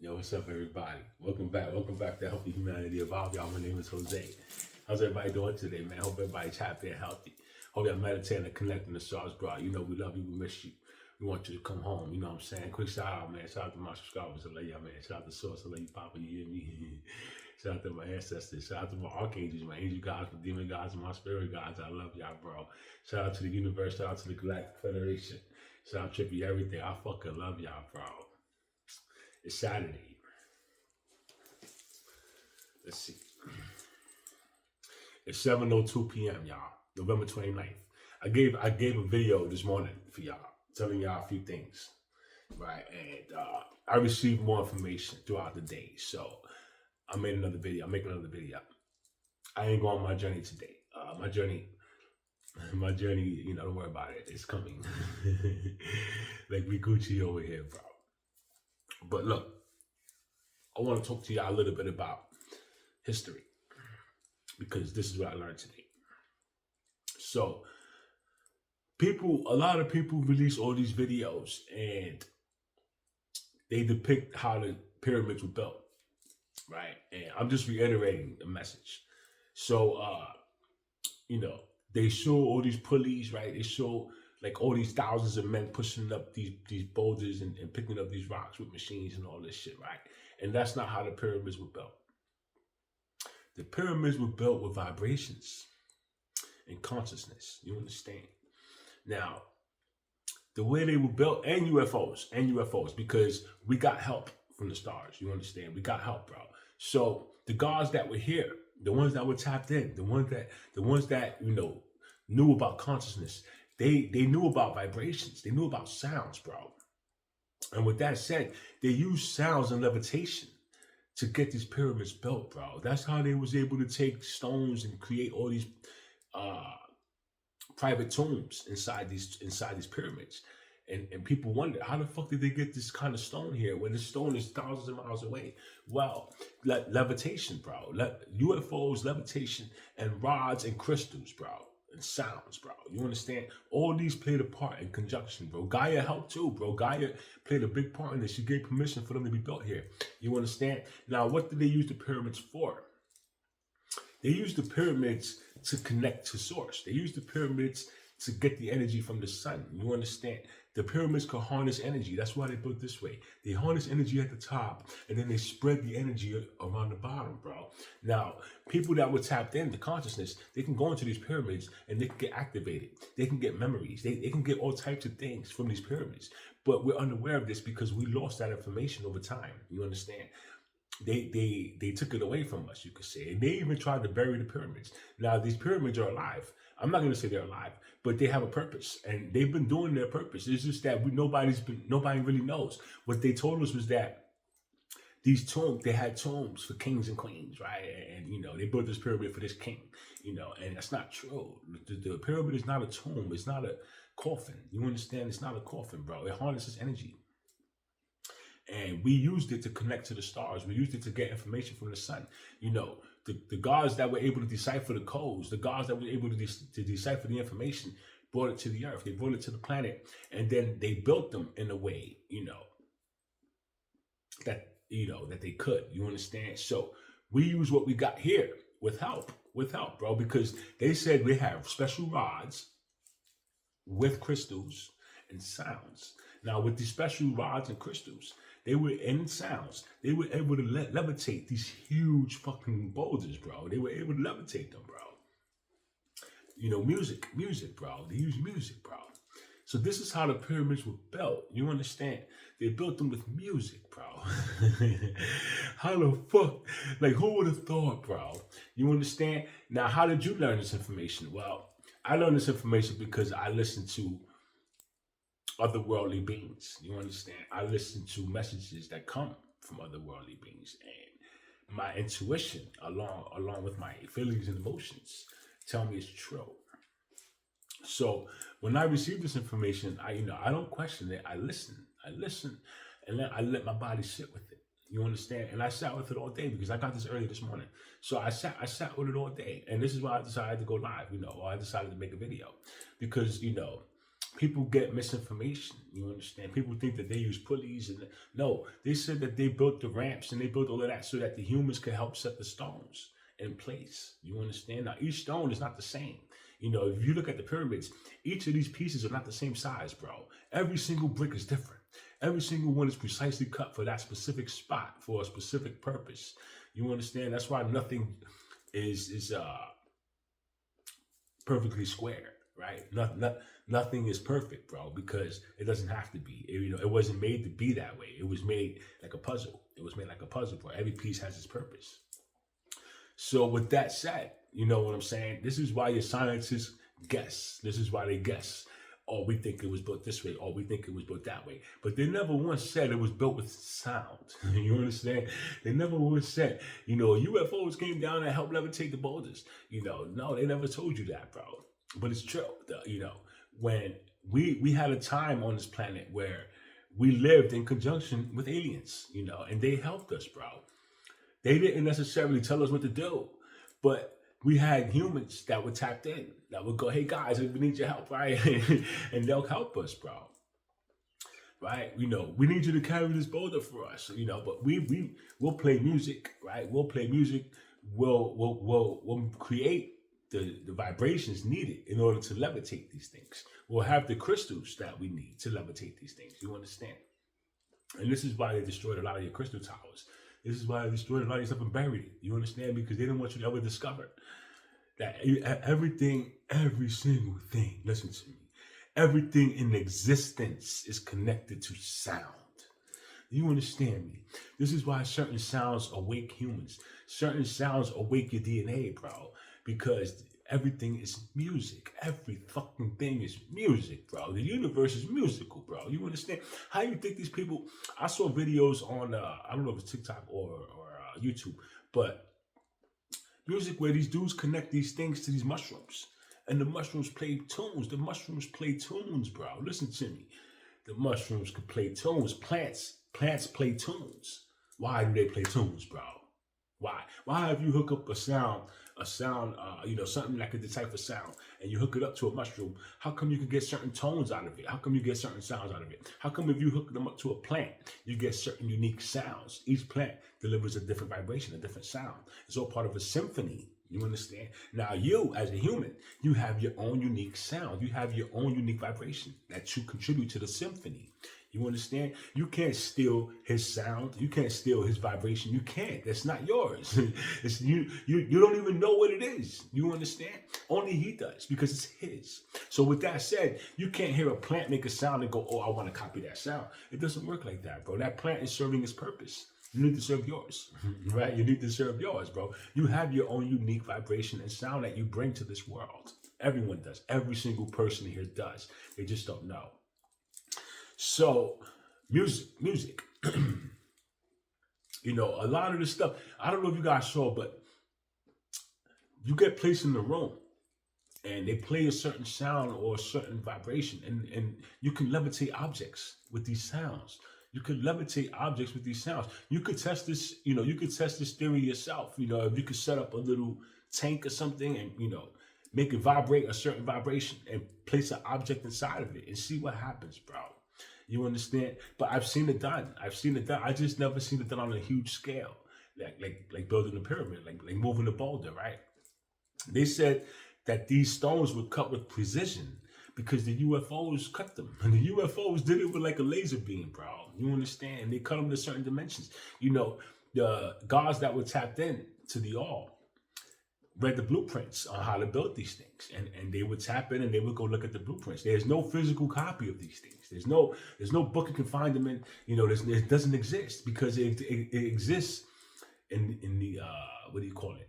Yo, what's up, everybody? Welcome back to Healthy Humanity Evolve. Y'all, my name is Jose. How's everybody doing today, man? Hope everybody's happy and healthy. Hope y'all meditating and connecting the stars, bro. You know, we love you, we miss you. We want you to come home, you know what I'm saying? Quick shout out, man. Shout out to my subscribers. I love y'all, man. Shout out to Source. I love you, Papa. You hear me? Shout out to my ancestors. Shout out to my archangels, my angel gods, my demon gods, and my spirit gods. I love y'all, bro. Shout out to the universe. Shout out to the Galactic Federation. Shout out to Trippy, everything. I fucking love y'all, bro. It's Saturday. Let's see. It's 7:02 p.m., y'all. November 29th. I gave a video this morning for y'all, telling y'all a few things, right? And I received more information throughout the day, so I made another video. I'm making another video. I ain't going on my journey today. My journey, you know, don't worry about it. It's coming. Like we Gucci over here, bro. But look, I want to talk to y'all a little bit about history, because this is what I learned today. So a lot of people release all these videos and they depict how the pyramids were built, right? And I'm just reiterating the message. So you know, they show all these pulleys, right? They show like all these thousands of men pushing up these boulders and picking up these rocks with machines and all this shit, right? And that's not how the pyramids were built. The pyramids were built with vibrations and consciousness. You understand? Now, the way they were built, and UFOs, because we got help from the stars. You understand? We got help, bro. So the gods that were here, the ones that were tapped in, the ones that you know knew about consciousness, they knew about vibrations. They knew about sounds, bro. And with that said, they used sounds and levitation to get these pyramids built, bro. That's how they was able to take stones and create all these private tombs inside these pyramids. And people wonder, how the fuck did they get this kind of stone here when this stone is thousands of miles away? Well, levitation, bro. UFOs, levitation, and rods and crystals, bro. And sounds, bro. You understand? All these played a part in conjunction, bro. Gaia helped too, bro. Gaia played a big part in this. She gave permission for them to be built here. You understand? Now, what did they use the pyramids for? They used the pyramids to connect to source. They used the pyramids to get the energy from the sun. You understand? The pyramids could harness energy. That's why they built this way. They harness energy at the top, and then they spread the energy around the bottom, bro. Now, people that were tapped into consciousness, they can go into these pyramids and they can get activated. They can get memories. They can get all types of things from these pyramids. But we're unaware of this because we lost that information over time. You understand? They took it away from us, you could say. And they even tried to bury the pyramids. Now, these pyramids are alive. I'm not going to say they're alive, but they have a purpose, and they've been doing their purpose. It's just that nobody really knows. What they told us was that they had tombs for kings and queens, right? And you know, they built this pyramid for this king, you know, and that's not true. The pyramid is not a tomb. It's not a coffin. You understand? It's not a coffin, bro. It harnesses energy. And we used it to connect to the stars. We used it to get information from the sun. You know, the gods that were able to decipher the codes, the gods that were able to decipher the information, brought it to the earth. They brought it to the planet, and then they built them in a way, that they could. You understand? So we use what we got here with help, bro, because they said we have special rods with crystals and sounds. Now, with these special rods and crystals, they were in sounds. They were able to levitate these huge fucking boulders, bro. They were able to levitate them, bro. You know, music, bro. They use music, bro. So this is how the pyramids were built. You understand? They built them with music, bro. How the fuck? Like, who would have thought, bro? You understand? Now, how did you learn this information? Well, I learned this information because I listened to otherworldly beings. You understand? I listen to messages that come from otherworldly beings, and my intuition, along with my feelings and emotions, tell me it's true. So when I receive this information, I don't question it. I listen, and then I let my body sit with it. You understand? And I sat with it all day because I got this early this morning. So I sat with it all day, and this is why I decided to go live. Or I decided to make a video because people get misinformation. You understand? People think that they use pulleys, and no, they said that they built the ramps and they built all of that so that the humans could help set the stones in place. You understand? Now, each stone is not the same. You know, if you look at the pyramids, each of these pieces are not the same size, bro. Every single brick is different. Every single one is precisely cut for that specific spot for a specific purpose. You understand? That's why nothing is perfectly square, right? Nothing is perfect, bro, because it doesn't have to be. It wasn't made to be that way. It was made like a puzzle. It was made like a puzzle, bro. Every piece has its purpose. So with that said, you know what I'm saying? This is why your scientists guess. This is why they guess. Oh, we think it was built this way. Oh, we think it was built that way. But they never once said it was built with sound. You understand? They never once said, UFOs came down and helped levitate the boulders. No, they never told you that, bro. But it's true. When we had a time on this planet where we lived in conjunction with aliens, and they helped us, bro. They didn't necessarily tell us what to do, but we had humans that were tapped in, that would go, hey guys, we need your help, right? And they'll help us, bro. Right? We need you to carry this boulder for us, but we'll play music, right? We'll play music. We'll create the vibrations needed in order to levitate these things. We'll have the crystals that we need to levitate these things. You understand? And this is why they destroyed a lot of your crystal towers. This is why they destroyed a lot of your stuff and buried it. You understand? Because they didn't want you to ever discover that everything, every single thing, listen to me, everything in existence is connected to sound. You understand me? This is why certain sounds awake humans. Certain sounds awake your DNA, bro. Because everything is music. Every fucking thing is music, bro. The universe is musical, bro. You understand? How you think these people... I saw videos on, I don't know if it's TikTok or YouTube, but music where these dudes connect these things to these mushrooms. And the mushrooms play tunes. The mushrooms play tunes, bro. Listen to me. The mushrooms can play tunes. Plants play tunes. Why do they play tunes, bro? Why? Why if you hook up a sound, something that could decipher sound, and you hook it up to a mushroom, how come you can get certain tones out of it? How come you get certain sounds out of it? How come if you hook them up to a plant, you get certain unique sounds? Each plant delivers a different vibration, a different sound. It's all part of a symphony. You understand? Now you, as a human, you have your own unique sound. You have your own unique vibration that you contribute to the symphony. You understand? You can't steal his sound. You can't steal his vibration. You can't. That's not yours. It's you don't even know what it is. You understand? Only he does, because it's his. So with that said, you can't hear a plant make a sound and go, oh, I want to copy that sound. It doesn't work like that, bro. That plant is serving its purpose. You need to serve yours, right? You need to serve yours, bro. You have your own unique vibration and sound that you bring to this world. Everyone does. Every single person here does. They just don't know. So, music. A lot of this stuff, I don't know if you guys saw, but you get placed in the room and they play a certain sound or a certain vibration, and you can levitate objects with these sounds. You could levitate objects with these sounds. You could test this, you could test this theory yourself. If you could set up a little tank or something and, make it vibrate a certain vibration and place an object inside of it and see what happens, bro. You understand? But I've seen it done. I just never seen it done on a huge scale, like building a pyramid, like moving a boulder, right? They said that these stones were cut with precision because the UFOs cut them. And the UFOs did it with like a laser beam, bro. You understand? They cut them to certain dimensions. The guards that were tapped in to the all read the blueprints on how to build these things, and they would tap in and they would go look at the blueprints. There's no physical copy of these things. There's no book you can find them in. It doesn't exist because it exists in the what do you call it?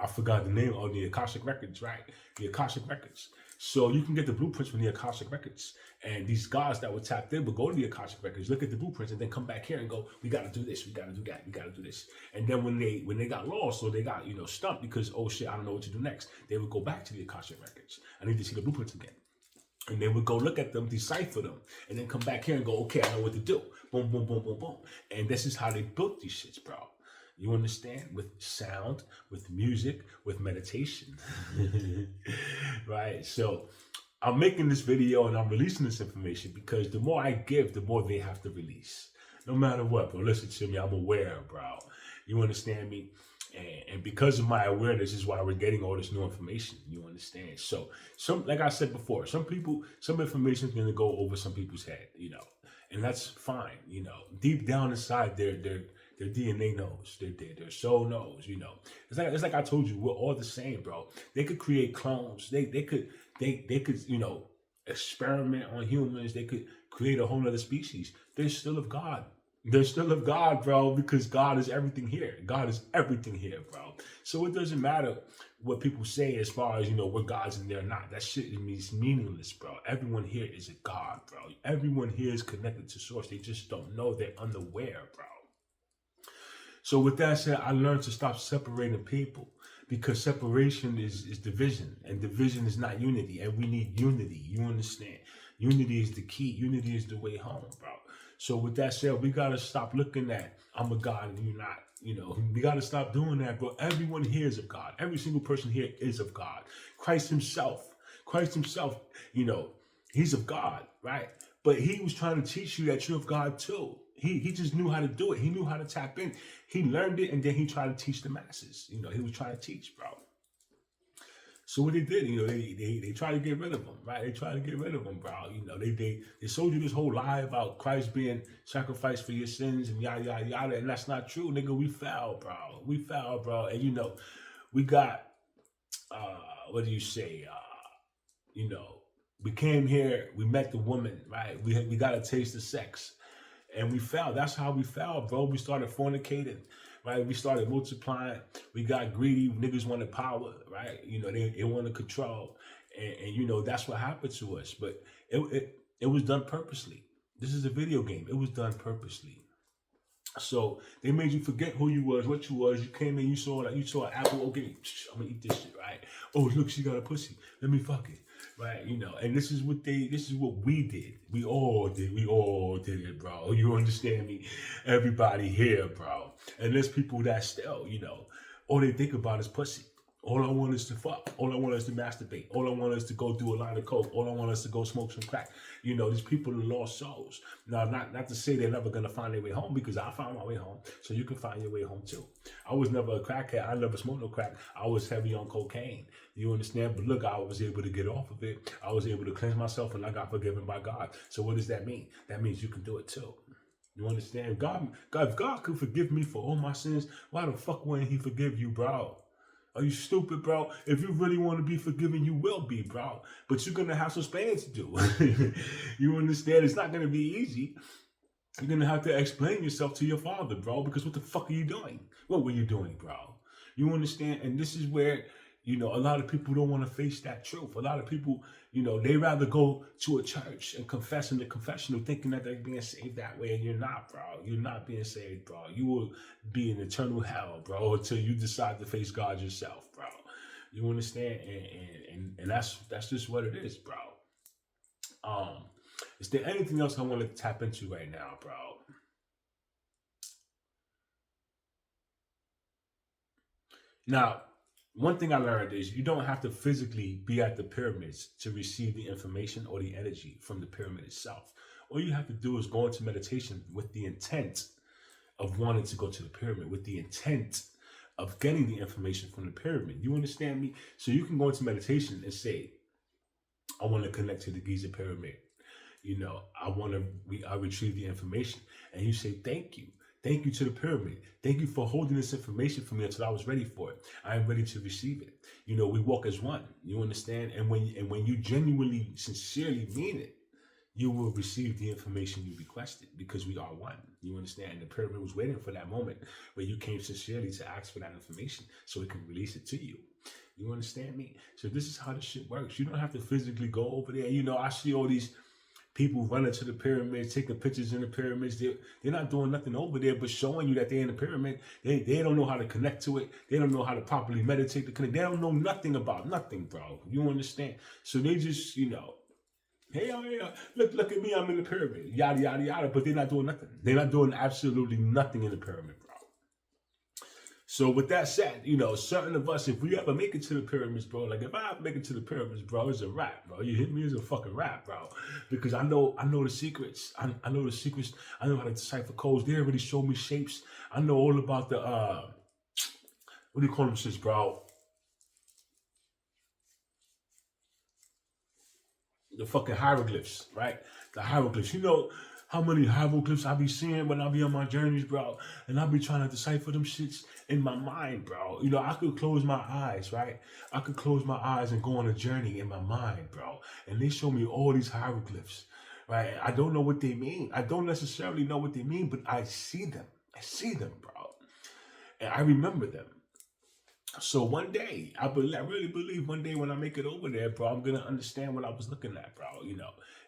I forgot the name of the Akashic Records, right? The Akashic Records. So you can get the blueprints from the Akashic Records. And these guys that were tapped in would go to the Akashic Records, look at the blueprints, and then come back here and go, we got to do this, we got to do that, we got to do this. And then when they got lost or they got, stumped because, oh shit, I don't know what to do next, they would go back to the Akashic Records. I need to see the blueprints again. And they would go look at them, decipher them, and then come back here and go, okay, I know what to do. Boom, boom, boom, boom, boom. And this is how they built these shits, bro. You understand? With sound, with music, with meditation. Right? So I'm making this video and I'm releasing this information because the more I give, the more they have to release. No matter what, bro. Listen to me. I'm aware, bro. You understand me? And because of my awareness is why we're getting all this new information. You understand? So like I said before, some information is gonna go over some people's head, and that's fine. Deep down inside their DNA knows, their soul knows. It's like I told you, we're all the same, bro. They could create clones. They could experiment on humans. They could create a whole other species. They're still of God. They're still of God, bro, because God is everything here. God is everything here, bro. So it doesn't matter what people say as far as, we're gods and they're not. That shit is meaningless, bro. Everyone here is a God, bro. Everyone here is connected to source. They just don't know. They're unaware, bro. So with that said, I learned to stop separating people because separation is division, and division is not unity, and we need unity. You understand? Unity is the key. Unity is the way home, bro. So with that said, we got to stop looking at I'm a God and you're not. We got to stop doing that, bro. Everyone here is of God. Every single person here is of God. Christ himself, he's of God, right? But he was trying to teach you that you're of God too. He just knew how to do it. He knew how to tap in. He learned it, and then he tried to teach the masses. He was trying to teach, bro. So what they did, they tried to get rid of him, right? They tried to get rid of him, bro. They sold you this whole lie about Christ being sacrificed for your sins and yada, yada, yada. And that's not true, nigga. We fell, bro. We fell, bro. And, we got, what do you say? We came here, we met the woman, right? We got a taste of sex. And we fell. That's how we fell, bro. We started fornicating, right? We started multiplying. We got greedy. Niggas wanted power, right? They wanted control. And that's what happened to us. But it was done purposely. This is a video game. It was done purposely. So they made you forget who you was, what you was. You came in, you saw an apple. Okay, I'm gonna eat this shit, right? Oh, look, she got a pussy. Let me fuck it. Right, and this is what we did. We all did it, bro. You understand me? Everybody here, bro. And there's people that still, all they think about is pussy. All I want is to fuck. All I want is to masturbate. All I want is to go do a line of coke. All I want is to go smoke some crack. These people are lost souls. Now, not to say they're never gonna find their way home, because I found my way home, so you can find your way home too. I was never a crackhead. I never smoked no crack. I was heavy on cocaine. You understand? But look, I was able to get off of it. I was able to cleanse myself, and I got forgiven by God. So what does that mean? That means you can do it too. You understand? If God could forgive me for all my sins, why the fuck wouldn't he forgive you, bro? Are you stupid, bro? If you really want to be forgiven, you will be, bro. But you're going to have some spanning to do. You understand? It's not going to be easy. You're going to have to explain yourself to your father, bro, because what the fuck are you doing? What were you doing, bro? You understand? And this is where, a lot of people don't want to face that truth. A lot of people, they rather go to a church and confess in the confessional thinking that they're being saved that way, and you're not, bro. You're not being saved, bro. You will be in eternal hell, bro, until you decide to face God yourself, bro. You understand? And that's just what it is, bro. Is there anything else I want to tap into right now, bro? Now, one thing I learned is you don't have to physically be at the pyramids to receive the information or the energy from the pyramid itself. All you have to do is go into meditation with the intent of wanting to go to the pyramid, with the intent of getting the information from the pyramid. You understand me? So you can go into meditation and say, I want to connect to the Giza pyramid. I retrieve the information. And you say, thank you. Thank you to the pyramid. Thank you for holding this information for me until I was ready for it. I am ready to receive it. We walk as one. You understand? And when you genuinely, sincerely mean it, you will receive the information you requested, because we are one. You understand? The pyramid was waiting for that moment where you came sincerely to ask for that information so it can release it to you. You understand me? So this is how this shit works. You don't have to physically go over there. I see all these people running to the pyramids, taking pictures in the pyramids. They're not doing nothing over there but showing you that they're in the pyramid. They don't know how to connect to it. They don't know how to properly meditate to connect. They don't know nothing about nothing, bro. You understand? So they just, hey, look at me, I'm in the pyramid, yada, yada, yada. But they're not doing nothing. They're not doing absolutely nothing in the pyramid, bro. So with that said, certain of us, if we ever make it to the pyramids, bro, like if I ever make it to the pyramids, bro, it's a rap, bro. You hit me as a fucking rap, bro, because I know the secrets. I know the secrets. I know how to decipher codes. They already showed me shapes. I know all about the what do you call them shits, bro? The fucking hieroglyphs, right? The hieroglyphs. You know how many hieroglyphs I be seeing when I be on my journeys, bro? And I be trying to decipher them shits in my mind, bro. I could close my eyes, right? I could close my eyes and go on a journey in my mind, bro. And they show me all these hieroglyphs, right? I don't know what they mean. I don't necessarily know what they mean, but I see them. I see them, bro. And I remember them. So one day, I really believe one day when I make it over there, bro, I'm gonna understand what I was looking at, bro.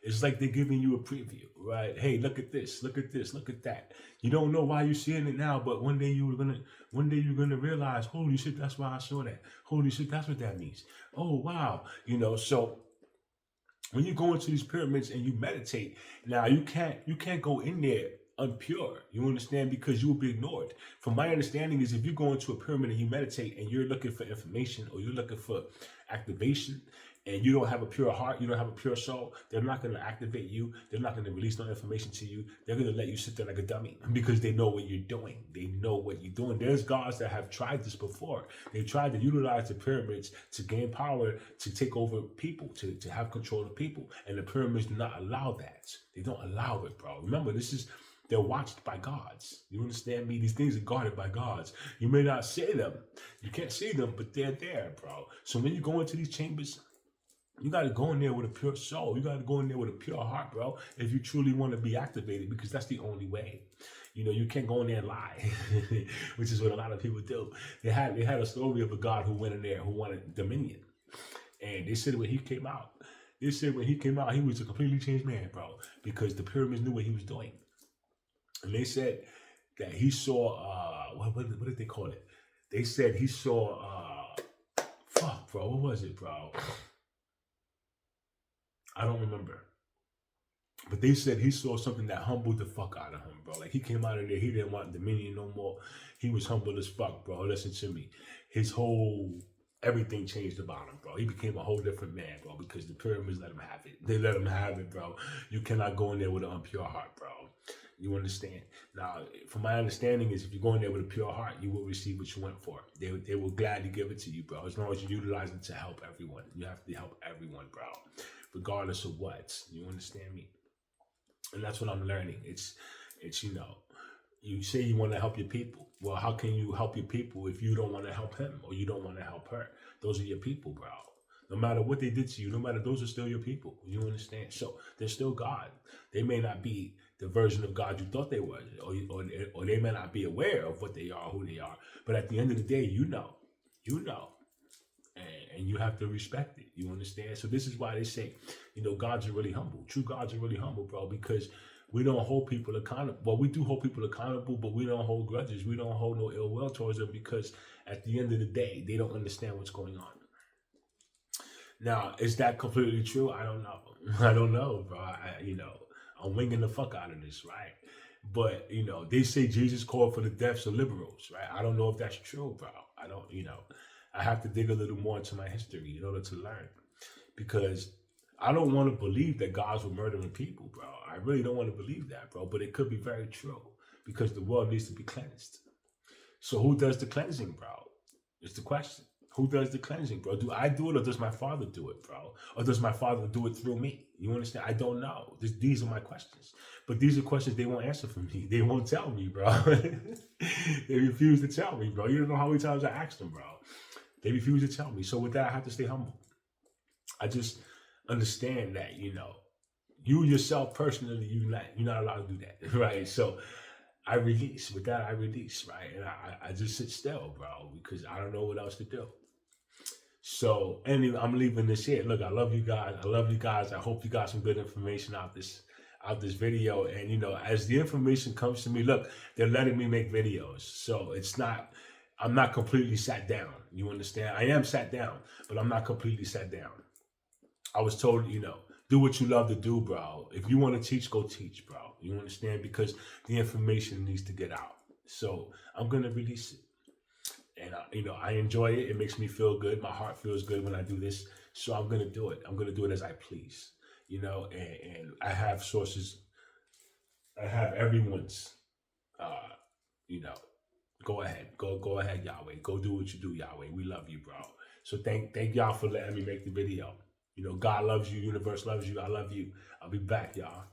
It's like they're giving you a preview, right? Hey, look at this, look at this, look at that. You don't know why you're seeing it now, but one day you're gonna realize, holy shit, that's why I saw that. Holy shit, that's what that means. Oh wow, so when you go into these pyramids and you meditate, now you can't go in there unpure. You understand? Because you will be ignored. From my understanding is if you go into a pyramid and you meditate and you're looking for information or you're looking for activation and you don't have a pure heart, you don't have a pure soul, they're not going to activate you. They're not going to release no information to you. They're going to let you sit there like a dummy because they know what you're doing. They know what you're doing. There's gods that have tried this before. They tried to utilize the pyramids to gain power, to take over people, to have control of people. And the pyramids do not allow that. They don't allow it, bro. Remember, they're watched by gods. You understand me? These things are guarded by gods. You may not see them. You can't see them, but they're there, bro. So when you go into these chambers, you got to go in there with a pure soul. You got to go in there with a pure heart, bro, if you truly want to be activated, because that's the only way. You can't go in there and lie, which is what a lot of people do. They had a story of a god who went in there who wanted dominion. And they said when he came out, he was a completely changed man, bro, because the pyramids knew what he was doing. And they said that he saw, what did they call it? They said he saw, fuck, bro, what was it, bro? I don't remember. But they said he saw something that humbled the fuck out of him, bro. Like he came out of there, he didn't want dominion no more. He was humble as fuck, bro. Listen to me. Everything changed about him, bro. He became a whole different man, bro, because the pyramids let him have it. They let him have it, bro. You cannot go in there with an impure heart, bro. You understand? Now, from my understanding is if you go in there with a pure heart, you will receive what you went for. They will gladly give it to you, bro, as long as you utilize it to help everyone. You have to help everyone, bro, regardless of what. You understand me? And that's what I'm learning. It's you say you want to help your people. Well, how can you help your people if you don't want to help him or you don't want to help her? Those are your people, bro. No matter what they did to you, no matter, those are still your people. You understand? So they're still God. They may not be the version of God you thought they were, or they may not be aware of what they are, who they are. But at the end of the day, you know, and you have to respect it. You understand? So this is why they say, gods are really humble. True gods are really humble, bro, because we don't hold people accountable. Well, we do hold people accountable, but we don't hold grudges. We don't hold no ill will towards them because at the end of the day, they don't understand what's going on. Now, is that completely true? I don't know. I don't know, bro. I'm winging the fuck out of this, right? But, they say Jesus called for the deaths of liberals, right? I don't know if that's true, bro. I don't, I have to dig a little more into my history in order to learn. Because I don't want to believe that gods were murdering people, bro. I really don't want to believe that, bro. But it could be very true because the world needs to be cleansed. So who does the cleansing, bro? It's the question. Who does the cleansing, bro? Do I do it or does my father do it, bro? Or does my father do it through me? You understand? I don't know. These are my questions. But these are questions they won't answer for me. They won't tell me, bro. They refuse to tell me, bro. You don't know how many times I asked them, bro. They refuse to tell me. So with that, I have to stay humble. I just understand that, you yourself personally, you're not allowed to do that, right? So I release. With that, I release, right? And I just sit still, bro, because I don't know what else to do. So anyway, I'm leaving this here. Look, I love you guys. I hope you got some good information out this video. And as the information comes to me, look, they're letting me make videos. So I'm not completely sat down. You understand? I am sat down, but I'm not completely sat down. I was told, do what you love to do, bro. If you want to teach, go teach, bro. You understand? Because the information needs to get out. So I'm going to release it. And I enjoy it. It makes me feel good. My heart feels good when I do this. So I'm gonna do it. I'm gonna do it as I please. And I have sources. I have everyone's. Uh, you know, go ahead, go ahead, Yahweh. Go do what you do, Yahweh. We love you, bro. So thank y'all for letting me make the video. God loves you. Universe loves you. I love you. I'll be back, y'all.